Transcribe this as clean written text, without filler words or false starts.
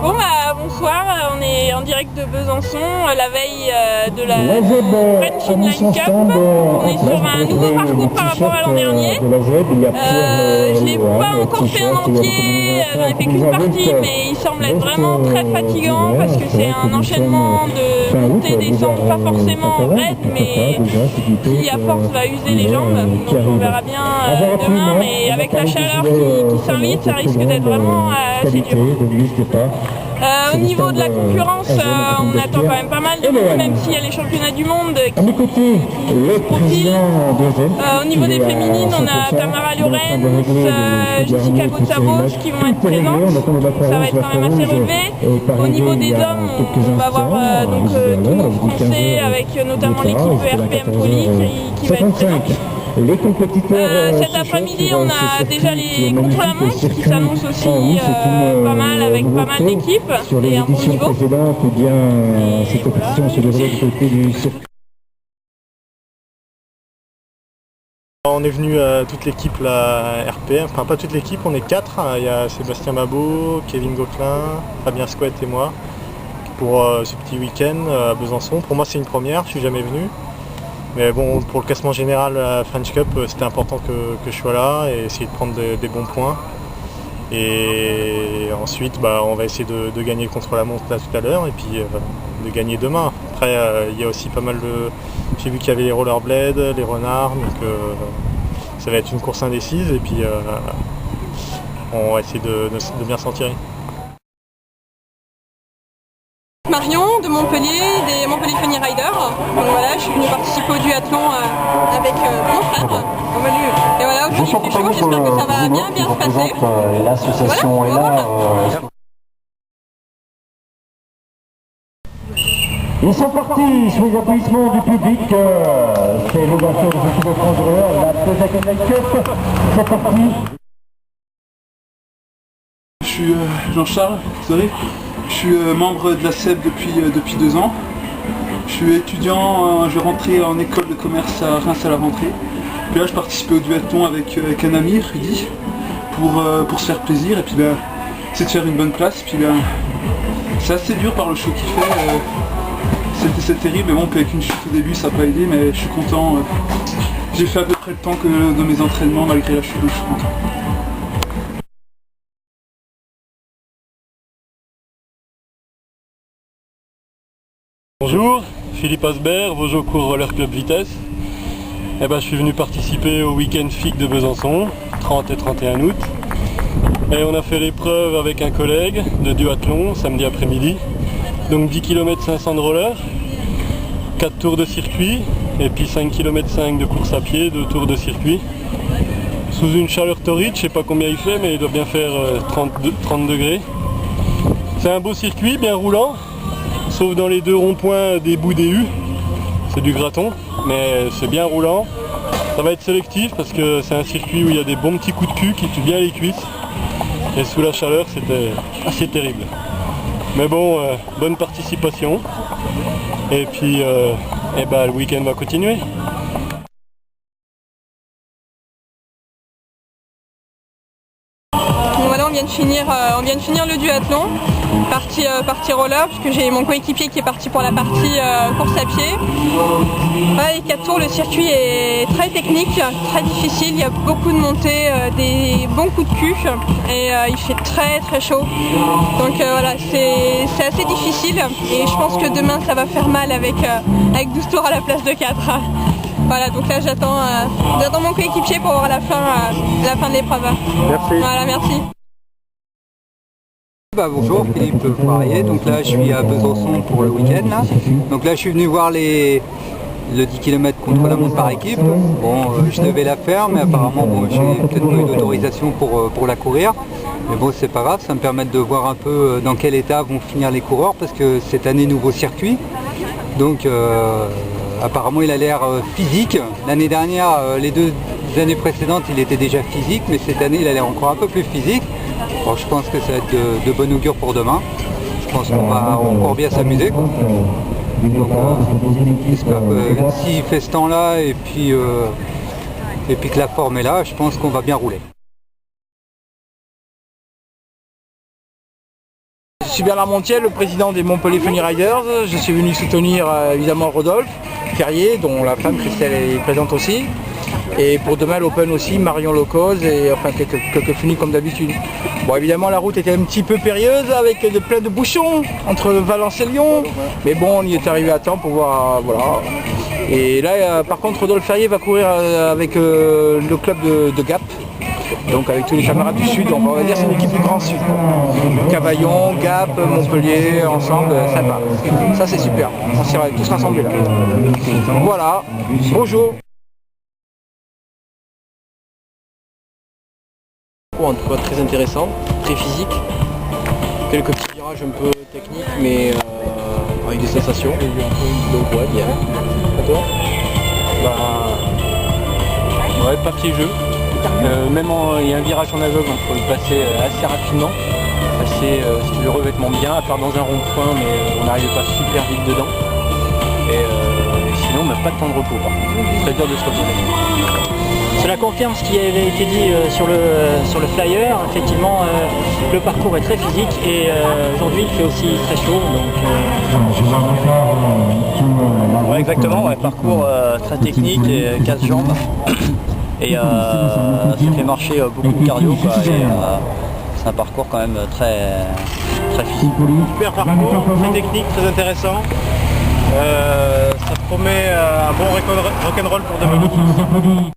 Bon bah bonsoir, on est en direct de Besançon, la veille de la French Inline Cup. On est sur un nouveau parcours par rapport à l'an dernier. Je ne l'ai pas encore fait en entier, j'en ai fait qu'une partie, mais il semble être vraiment très fatigant parce que c'est un enchaînement de montées, descentes, pas forcément raides, mais qui à force va user les jambes. Donc on verra bien demain, mais avec la chaleur qui s'invite, ça risque d'être vraiment assez dur. Au niveau de la concurrence, on attend quand même pas mal de monde, même s'il y a les championnats du monde qui se profilent. Au niveau des féminines, on a Tamara Lorenz, Jessica Gotsabos qui vont être présentes. Ça va être quand même assez relevé. Au niveau des hommes, on va voir tous nos Français, avec notamment l'équipe RPM Poly qui va être présente. Cet après-midi, on a déjà les contre-la-montre qui s'annoncent aussi pas mal, avec pas mal d'équipes et un bon niveau. On est venu toute l'équipe RPM, enfin pas toute l'équipe, on est 4. Il y a Sébastien Mabot, Kevin Gauquelin, Fabien Scouet et moi pour ce petit week-end à Besançon. Pour moi c'est une première, je suis jamais venu. Mais bon, pour le classement général à la French Cup, c'était important que je sois là et essayer de prendre des bons points. Et ensuite, on va essayer de gagner le contre-la-montre là tout à l'heure et puis de gagner demain. Après, il y a aussi pas mal de... J'ai vu qu'il y avait les rollerblades, les renards, donc ça va être une course indécise et puis on va essayer de bien s'en tirer. Marion de Montpellier, des Montpellier Funny Riders. Donc voilà, je suis venue participer au duathlon avec mon frère. Et voilà, aujourd'hui il fait chaud, j'espère que ça va bien se passer. L'association voilà, est là. Ils sont partis sous les applaudissements du public. C'est l'ouverture de ce Tour de France de la deuxième Inline Cup. C'est parti. Je suis Jean-Charles, désolé. Je suis membre de la SEB depuis 2 ans. Je suis étudiant, je rentrais en école de commerce à Reims à la rentrée. Puis là je participais au duathlon avec un ami, Rudy, pour se faire plaisir et puis c'est de faire une bonne place. Puis c'est assez dur par le chaud qu'il fait. C'est terrible, mais bon, avec une chute au début ça n'a pas aidé, mais je suis content. J'ai fait à peu près le temps que dans mes entraînements malgré la chute, donc je suis content. Bonjour, Philippe Asbert, Vosgecourt Roller Club Vitesse. Je suis venu participer au week-end FIC de Besançon, 30 et 31 août. Et on a fait l'épreuve avec un collègue de duathlon samedi après-midi. Donc 10 km 500 de roller, 4 tours de circuit et puis 5 km 5 de course à pied, 2 tours de circuit. Sous une chaleur torride, je sais pas combien il fait, mais il doit bien faire 30 degrés. C'est un beau circuit, bien roulant. Sauf dans les 2 ronds-points des bouts des U, c'est du graton, mais c'est bien roulant. Ça va être sélectif parce que c'est un circuit où il y a des bons petits coups de cul qui tuent bien les cuisses. Et sous la chaleur, c'était assez terrible. Mais bon, bonne participation. Et puis, le week-end va continuer. Voilà, on vient de finir le duathlon, partie roller, puisque j'ai mon coéquipier qui est parti pour la partie course à pied. Voilà, les 4 tours, le circuit est très technique, très difficile, il y a beaucoup de montées, des bons coups de cul et il fait très très chaud. Donc voilà, c'est assez difficile et je pense que demain ça va faire mal avec 12 tours à la place de 4. Voilà, donc là j'attends mon coéquipier pour voir la fin de l'épreuve. Merci. Voilà, merci. Bonjour, Philippe Poirier, donc là je suis à Besançon pour le week-end. Donc là je suis venu voir le 10 km contre la montre par équipe. Bon, je devais la faire, mais apparemment j'ai peut-être pas eu d'autorisation pour la courir. Mais bon, c'est pas grave, ça me permet de voir un peu dans quel état vont finir les coureurs, parce que cette année nouveau circuit. Donc apparemment il a l'air physique. L'année dernière, les 2 années précédentes il était déjà physique, mais cette année il a l'air encore un peu plus physique. Bon, je pense que ça va être de bon augure pour demain. Je pense qu'on va encore bien s'amuser. Donc j'espère que s'il fait ce temps-là et puis que la forme est là, je pense qu'on va bien rouler. suis Bernard Montiel, le président des Montpellier Funny Riders. Je suis venu soutenir évidemment Rodolphe Ferrier, dont la femme Christelle est présente aussi. Et pour demain l'Open aussi, Marion Locose et enfin quelques funny comme d'habitude. Bon, évidemment la route était un petit peu périlleuse avec plein de bouchons entre Valence et Lyon. Mais bon, on y est arrivé à temps pour voir, voilà. Et là par contre Rodolphe Ferrier va courir avec le club de Gap. Donc avec tous les camarades du Sud, donc on va dire c'est une équipe du Grand Sud. Cavaillon, Gap, Montpellier, ensemble, sympa. Ça c'est super, on s'y va tous rassemblés là. Voilà, bonjour. En tout cas très intéressant, très physique. Quelques petits virages un peu techniques mais avec des sensations. Donc ouais, bien. Et toi? Ouais, pas piégeux. Même il y a un virage en aveugle, on peut le passer assez rapidement, passer si le revêtement bien, à part dans un rond-point, mais on n'arrive pas super vite dedans. Et sinon, on n'a pas de temps de repos par contre. Très dur de se reposer. Cela confirme ce qui avait été dit sur le flyer. Effectivement, le parcours est très physique et aujourd'hui il fait aussi très chaud. Ouais, exactement, ouais, parcours très technique et 15 jambes. Et ça fait marcher beaucoup de cardio, quoi, et c'est un parcours quand même très physique. Super parcours, très technique, très intéressant. Ça promet un bon rock'n'roll pour demain.